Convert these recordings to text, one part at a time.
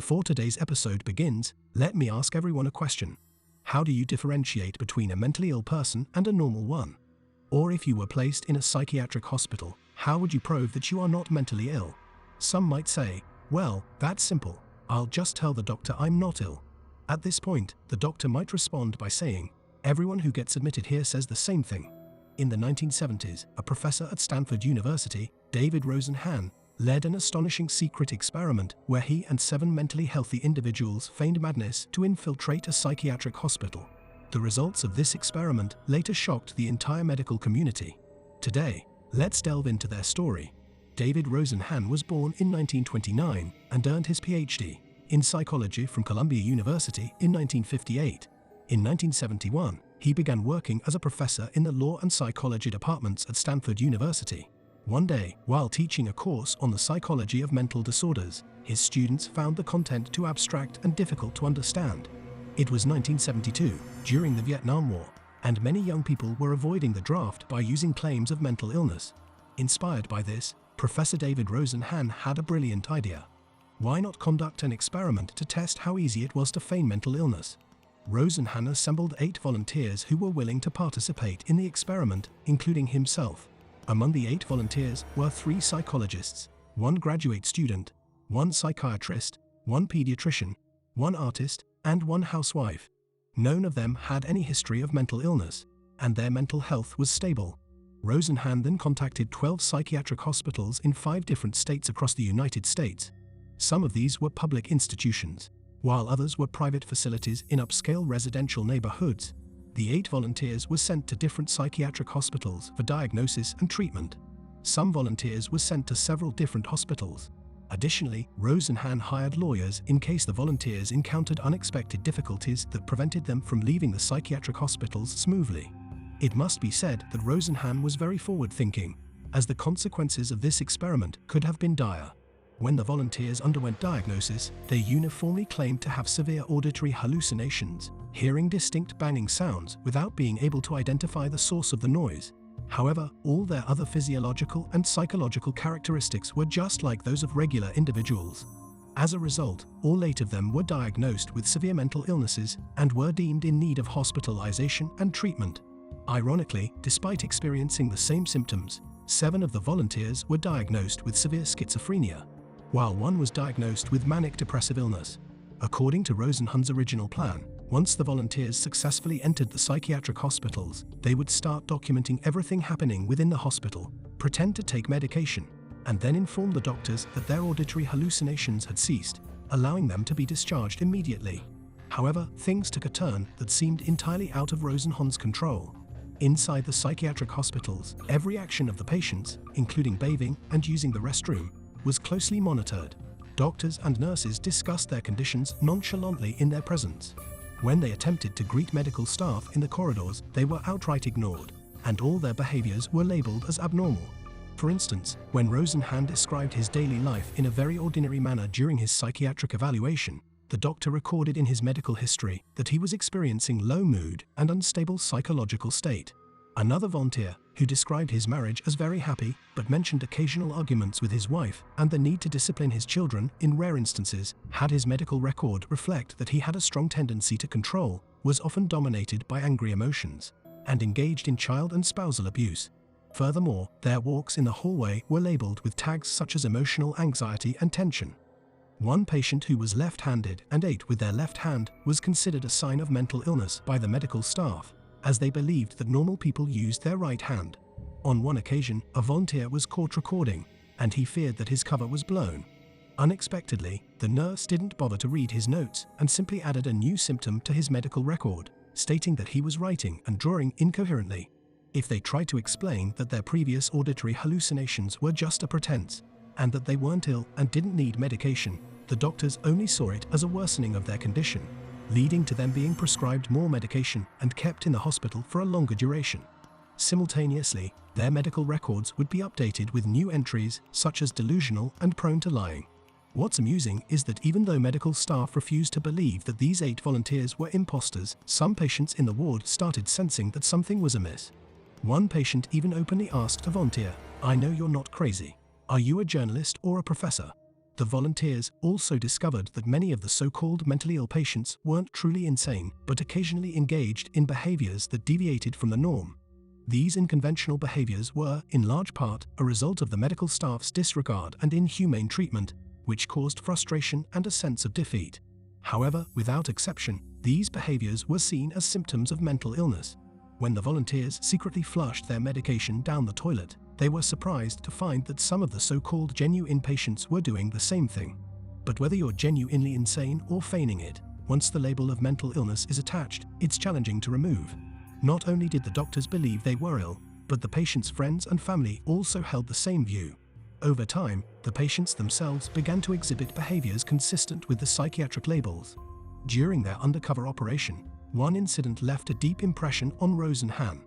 Before today's episode begins, let me ask everyone a question. How do you differentiate between a mentally ill person and a normal one? Or if you were placed in a psychiatric hospital, how would you prove that you are not mentally ill? Some might say, well, that's simple. I'll just tell the doctor I'm not ill. At this point, the doctor might respond by saying, everyone who gets admitted here says the same thing. In the 1970s, a professor at Stanford University, David Rosenhan, led an astonishing secret experiment where he and 7 mentally healthy individuals feigned madness to infiltrate a psychiatric hospital. The results of this experiment later shocked the entire medical community. Today, let's delve into their story. David Rosenhan was born in 1929 and earned his PhD in psychology from Columbia University in 1958. In 1971, he began working as a professor in the law and psychology departments at Stanford University. One day, while teaching a course on the psychology of mental disorders, his students found the content too abstract and difficult to understand. It was 1972, during the Vietnam War, and many young people were avoiding the draft by using claims of mental illness. Inspired by this, Professor David Rosenhan had a brilliant idea. Why not conduct an experiment to test how easy it was to feign mental illness? Rosenhan assembled 8 volunteers who were willing to participate in the experiment, including himself. Among the 8 volunteers were 3 psychologists, 1 graduate student, 1 psychiatrist, 1 pediatrician, 1 artist, and 1 housewife. None of them had any history of mental illness, and their mental health was stable. Rosenhan then contacted 12 psychiatric hospitals in 5 different states across the United States. Some of these were public institutions, while others were private facilities in upscale residential neighborhoods. The 8 volunteers were sent to different psychiatric hospitals for diagnosis and treatment. Some volunteers were sent to several different hospitals. Additionally, Rosenhan hired lawyers in case the volunteers encountered unexpected difficulties that prevented them from leaving the psychiatric hospitals smoothly. It must be said that Rosenhan was very forward-thinking, as the consequences of this experiment could have been dire. When the volunteers underwent diagnosis, they uniformly claimed to have severe auditory hallucinations, hearing distinct banging sounds without being able to identify the source of the noise. However, all their other physiological and psychological characteristics were just like those of regular individuals. As a result, all 8 of them were diagnosed with severe mental illnesses and were deemed in need of hospitalization and treatment. Ironically, despite experiencing the same symptoms, 7 of the volunteers were diagnosed with severe schizophrenia, while 1 was diagnosed with manic depressive illness. According to Rosenhan's original plan, once the volunteers successfully entered the psychiatric hospitals, they would start documenting everything happening within the hospital, pretend to take medication, and then inform the doctors that their auditory hallucinations had ceased, allowing them to be discharged immediately. However, things took a turn that seemed entirely out of Rosenhan's control. Inside the psychiatric hospitals, every action of the patients, including bathing and using the restroom, was closely monitored. Doctors and nurses discussed their conditions nonchalantly in their presence. When they attempted to greet medical staff in the corridors, they were outright ignored, and all their behaviors were labeled as abnormal. For instance, when Rosenhan described his daily life in a very ordinary manner during his psychiatric evaluation, the doctor recorded in his medical history that he was experiencing low mood and unstable psychological state. Another volunteer, who described his marriage as very happy but mentioned occasional arguments with his wife and the need to discipline his children in rare instances, had his medical record reflect that he had a strong tendency to control, was often dominated by angry emotions, and engaged in child and spousal abuse. Furthermore, their walks in the hallway were labeled with tags such as emotional anxiety and tension. One patient who was left-handed and ate with their left hand was considered a sign of mental illness by the medical staff, as they believed that normal people used their right hand. On one occasion, a volunteer was caught recording, and he feared that his cover was blown. Unexpectedly, the nurse didn't bother to read his notes and simply added a new symptom to his medical record, stating that he was writing and drawing incoherently. If they tried to explain that their previous auditory hallucinations were just a pretense, and that they weren't ill and didn't need medication, the doctors only saw it as a worsening of their condition, leading to them being prescribed more medication and kept in the hospital for a longer duration. Simultaneously, their medical records would be updated with new entries such as delusional and prone to lying. What's amusing is that even though medical staff refused to believe that these 8 volunteers were imposters, some patients in the ward started sensing that something was amiss. One patient even openly asked a volunteer, "I know you're not crazy. Are you a journalist or a professor?" The volunteers also discovered that many of the so-called mentally ill patients weren't truly insane, but occasionally engaged in behaviors that deviated from the norm. These unconventional behaviors were, in large part, a result of the medical staff's disregard and inhumane treatment, which caused frustration and a sense of defeat. However, without exception, these behaviors were seen as symptoms of mental illness. When the volunteers secretly flushed their medication down the toilet, they were surprised to find that some of the so-called genuine patients were doing the same thing. But whether you're genuinely insane or feigning it, once the label of mental illness is attached, it's challenging to remove. Not only did the doctors believe they were ill, but the patient's friends and family also held the same view. Over time, the patients themselves began to exhibit behaviors consistent with the psychiatric labels. During their undercover operation, one incident left a deep impression on Rosenhan.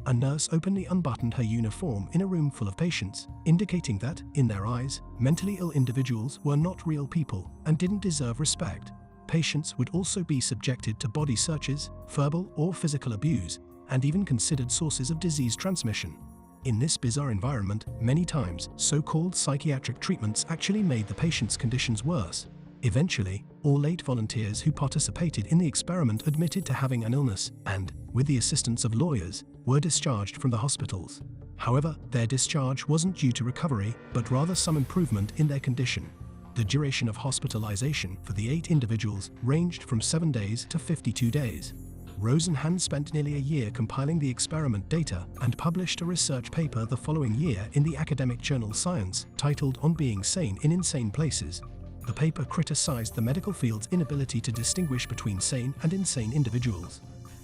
A nurse openly unbuttoned her uniform in a room full of patients, indicating that, in their eyes, mentally ill individuals were not real people and didn't deserve respect. Patients would also be subjected to body searches, verbal or physical abuse, and even considered sources of disease transmission. In this bizarre environment, many times, so-called psychiatric treatments actually made the patient's conditions worse. Eventually, all 8 volunteers who participated in the experiment admitted to having an illness and, with the assistance of lawyers, were discharged from the hospitals. However, their discharge wasn't due to recovery, but rather some improvement in their condition. The duration of hospitalization for the 8 individuals ranged from 7 days to 52 days. Rosenhan spent nearly a year compiling the experiment data and published a research paper the following year in the academic journal Science, titled On Being Sane in Insane Places. The paper criticized the medical field's inability to distinguish between sane and insane individuals.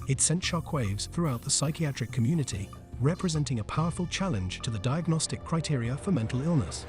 It sent shockwaves throughout the psychiatric community, representing a powerful challenge to the diagnostic criteria for mental illness.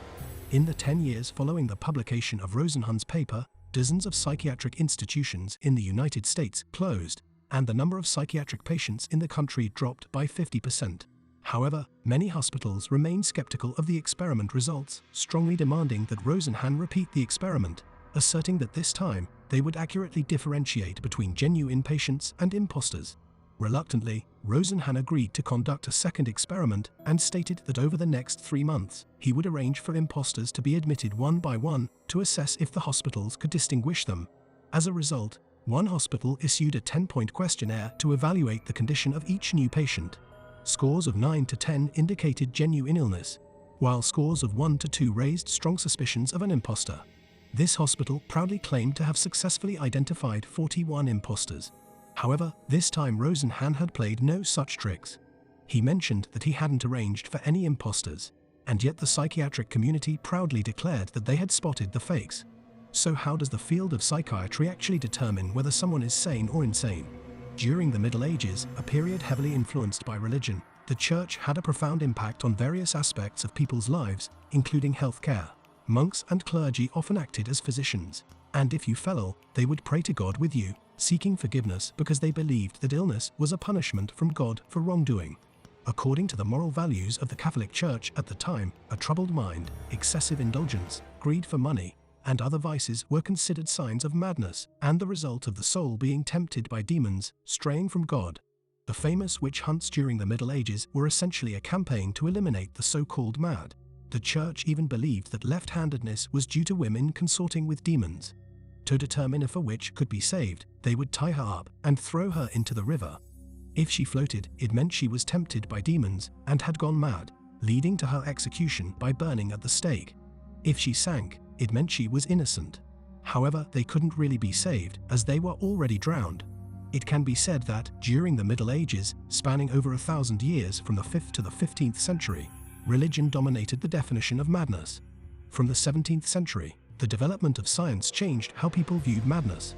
In the 10 years following the publication of Rosenhan's paper, dozens of psychiatric institutions in the United States closed, and the number of psychiatric patients in the country dropped by 50%. However, many hospitals remained skeptical of the experiment results, strongly demanding that Rosenhan repeat the experiment, asserting that this time, they would accurately differentiate between genuine patients and imposters. Reluctantly, Rosenhan agreed to conduct a second experiment and stated that over the next 3 months, he would arrange for imposters to be admitted one by one to assess if the hospitals could distinguish them. As a result, one hospital issued a 10-point questionnaire to evaluate the condition of each new patient. Scores of 9 to 10 indicated genuine illness, while scores of 1 to 2 raised strong suspicions of an imposter. This hospital proudly claimed to have successfully identified 41 imposters. However, this time Rosenhan had played no such tricks. He mentioned that he hadn't arranged for any imposters, and yet the psychiatric community proudly declared that they had spotted the fakes. So how does the field of psychiatry actually determine whether someone is sane or insane? During the Middle Ages, a period heavily influenced by religion, the church had a profound impact on various aspects of people's lives, including healthcare. Monks and clergy often acted as physicians, and if you fell ill, they would pray to God with you, seeking forgiveness because they believed that illness was a punishment from God for wrongdoing. According to the moral values of the Catholic Church at the time, a troubled mind, excessive indulgence, greed for money, and other vices were considered signs of madness and the result of the soul being tempted by demons, straying from God. The famous witch hunts during the Middle Ages were essentially a campaign to eliminate the so-called mad. The church even believed that left-handedness was due to women consorting with demons. To determine if a witch could be saved, they would tie her up and throw her into the river. If she floated, it meant she was tempted by demons and had gone mad, leading to her execution by burning at the stake. If she sank, it meant she was innocent. However, they couldn't really be saved, as they were already drowned. It can be said that, during the Middle Ages, spanning over 1,000 years from the 5th to the 15th century, religion dominated the definition of madness. From the 17th century, the development of science changed how people viewed madness.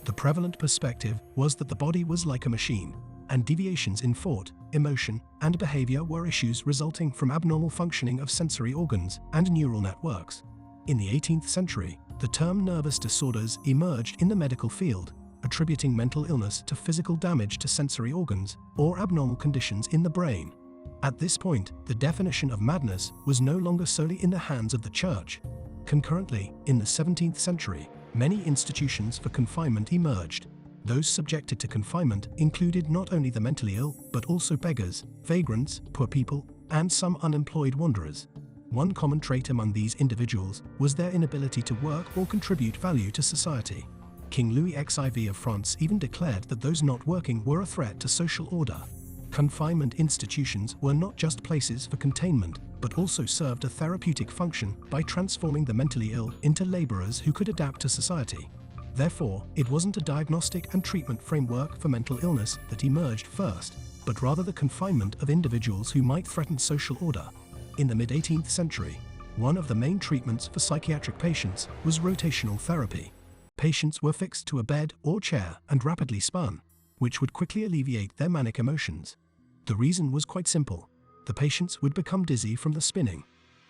The prevalent perspective was that the body was like a machine, and deviations in thought, emotion, and behavior were issues resulting from abnormal functioning of sensory organs and neural networks. In the 18th century, the term nervous disorders emerged in the medical field, attributing mental illness to physical damage to sensory organs or abnormal conditions in the brain. At this point, the definition of madness was no longer solely in the hands of the church. Concurrently, in the 17th century, many institutions for confinement emerged. Those subjected to confinement included not only the mentally ill, but also beggars, vagrants, poor people, and some unemployed wanderers. One common trait among these individuals was their inability to work or contribute value to society. King Louis XIV of France even declared that those not working were a threat to social order. Confinement institutions were not just places for containment, but also served a therapeutic function by transforming the mentally ill into laborers who could adapt to society. Therefore, it wasn't a diagnostic and treatment framework for mental illness that emerged first, but rather the confinement of individuals who might threaten social order. In the mid-18th century, one of the main treatments for psychiatric patients was rotational therapy. Patients were fixed to a bed or chair and rapidly spun, which would quickly alleviate their manic emotions. The reason was quite simple. The patients would become dizzy from the spinning.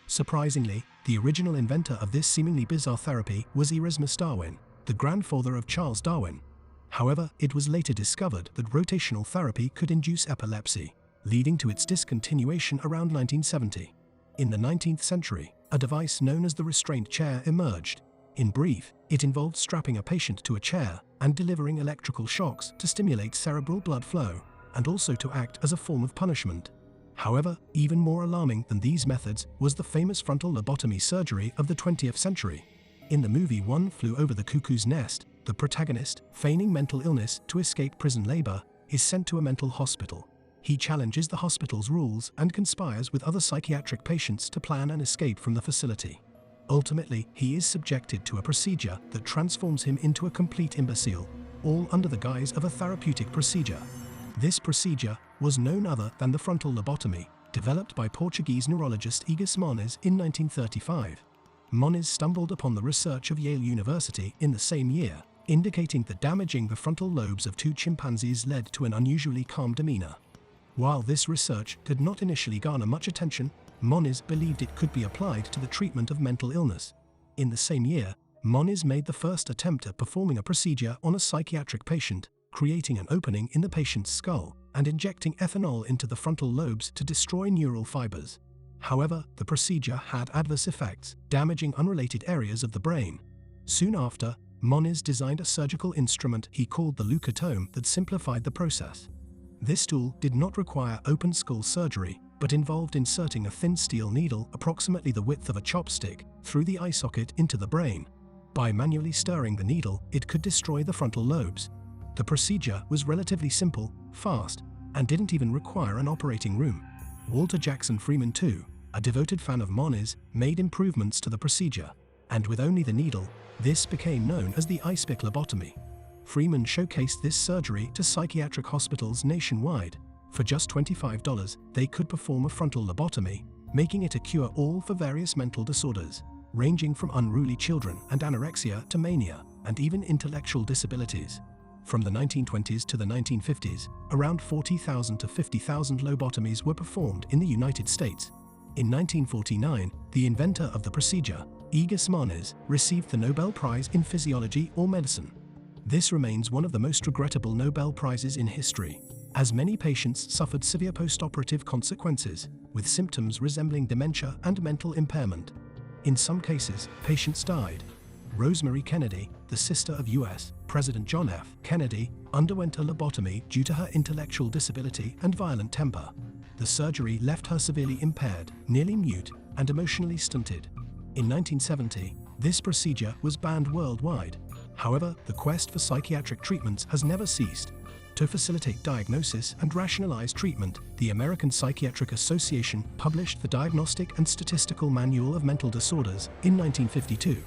Surprisingly, the original inventor of this seemingly bizarre therapy was Erasmus Darwin, the grandfather of Charles Darwin. However, it was later discovered that rotational therapy could induce epilepsy, leading to its discontinuation around 1970. In the 19th century, a device known as the restraint chair emerged. In brief, it involved strapping a patient to a chair and delivering electrical shocks to stimulate cerebral blood flow, and also to act as a form of punishment. However, even more alarming than these methods was the famous frontal lobotomy surgery of the 20th century. In the movie One Flew Over the Cuckoo's Nest, the protagonist, feigning mental illness to escape prison labor, is sent to a mental hospital. He challenges the hospital's rules and conspires with other psychiatric patients to plan an escape from the facility. Ultimately, he is subjected to a procedure that transforms him into a complete imbecile, all under the guise of a therapeutic procedure. This procedure was none other than the frontal lobotomy, developed by Portuguese neurologist Egas Moniz in 1935. Moniz stumbled upon the research of Yale University in the same year, indicating that damaging the frontal lobes of 2 chimpanzees led to an unusually calm demeanor. While this research did not initially garner much attention, Moniz believed it could be applied to the treatment of mental illness. In the same year, Moniz made the first attempt at performing a procedure on a psychiatric patient, creating an opening in the patient's skull and injecting ethanol into the frontal lobes to destroy neural fibers. However, the procedure had adverse effects, damaging unrelated areas of the brain. Soon after, Moniz designed a surgical instrument he called the leucotome that simplified the process. This tool did not require open skull surgery, but involved inserting a thin steel needle approximately the width of a chopstick through the eye socket into the brain. By manually stirring the needle, it could destroy the frontal lobes. The procedure was relatively simple, fast, and didn't even require an operating room. Walter Jackson Freeman, too, a devoted fan of Moniz, made improvements to the procedure, and with only the needle, this became known as the icepick lobotomy. Freeman showcased this surgery to psychiatric hospitals nationwide. For just $25, they could perform a frontal lobotomy, making it a cure-all for various mental disorders, ranging from unruly children and anorexia to mania, and even intellectual disabilities. From the 1920s to the 1950s, around 40,000 to 50,000 lobotomies were performed in the United States. In 1949, the inventor of the procedure, Egas Moniz, received the Nobel Prize in Physiology or Medicine. This remains one of the most regrettable Nobel Prizes in history, as many patients suffered severe post-operative consequences, with symptoms resembling dementia and mental impairment. In some cases, patients died. Rosemary Kennedy, the sister of U.S. President John F. Kennedy, underwent a lobotomy due to her intellectual disability and violent temper. The surgery left her severely impaired, nearly mute, and emotionally stunted. In 1970, this procedure was banned worldwide. However, the quest for psychiatric treatments has never ceased. To facilitate diagnosis and rationalize treatment, the American Psychiatric Association published the Diagnostic and Statistical Manual of Mental Disorders in 1952.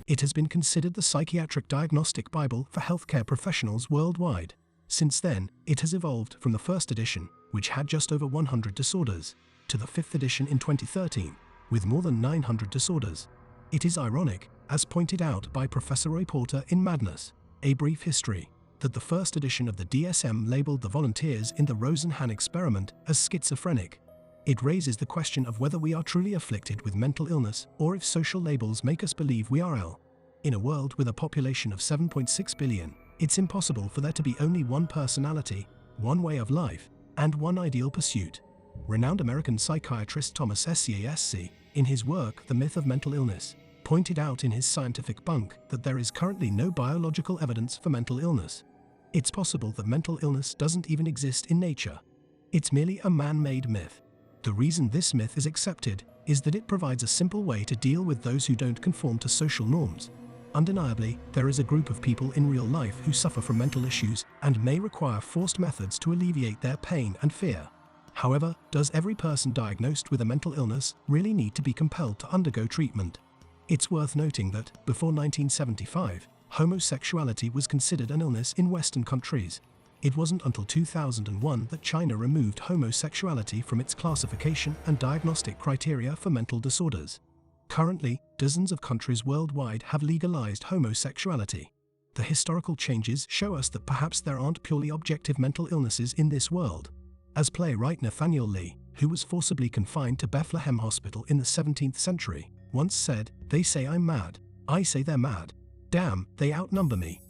It has been considered the psychiatric diagnostic Bible for healthcare professionals worldwide. Since then, it has evolved from the first edition, which had just over 100 disorders, to the 5th edition in 2013, with more than 900 disorders. It is ironic, as pointed out by Professor Roy Porter in Madness, A Brief History, that the first edition of the DSM labeled the volunteers in the Rosenhan experiment as schizophrenic. It raises the question of whether we are truly afflicted with mental illness or if social labels make us believe we are ill. In a world with a population of 7.6 billion, it's impossible for there to be only one personality, one way of life, and one ideal pursuit. Renowned American psychiatrist Thomas Scac, in his work The Myth of Mental Illness, pointed out in his scientific bunk that there is currently no biological evidence for mental illness. It's possible that mental illness doesn't even exist in nature. It's merely a man-made myth. The reason this myth is accepted is that it provides a simple way to deal with those who don't conform to social norms. Undeniably, there is a group of people in real life who suffer from mental issues and may require forced methods to alleviate their pain and fear. However, does every person diagnosed with a mental illness really need to be compelled to undergo treatment? It's worth noting that, before 1975, homosexuality was considered an illness in Western countries. It wasn't until 2001 that China removed homosexuality from its classification and diagnostic criteria for mental disorders. Currently, dozens of countries worldwide have legalized homosexuality. The historical changes show us that perhaps there aren't purely objective mental illnesses in this world. As playwright Nathaniel Lee, who was forcibly confined to Bethlehem Hospital in the 17th century, once said, "They say I'm mad. I say they're mad. Damn, they outnumber me."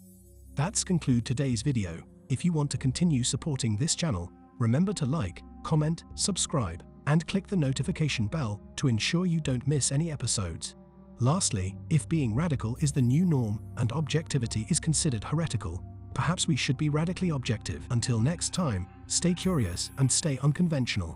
That's conclude today's video. If you want to continue supporting this channel, remember to like, comment, subscribe, and click the notification bell to ensure you don't miss any episodes. Lastly, if being radical is the new norm and objectivity is considered heretical, perhaps we should be radically objective. Until next time, stay curious and stay unconventional.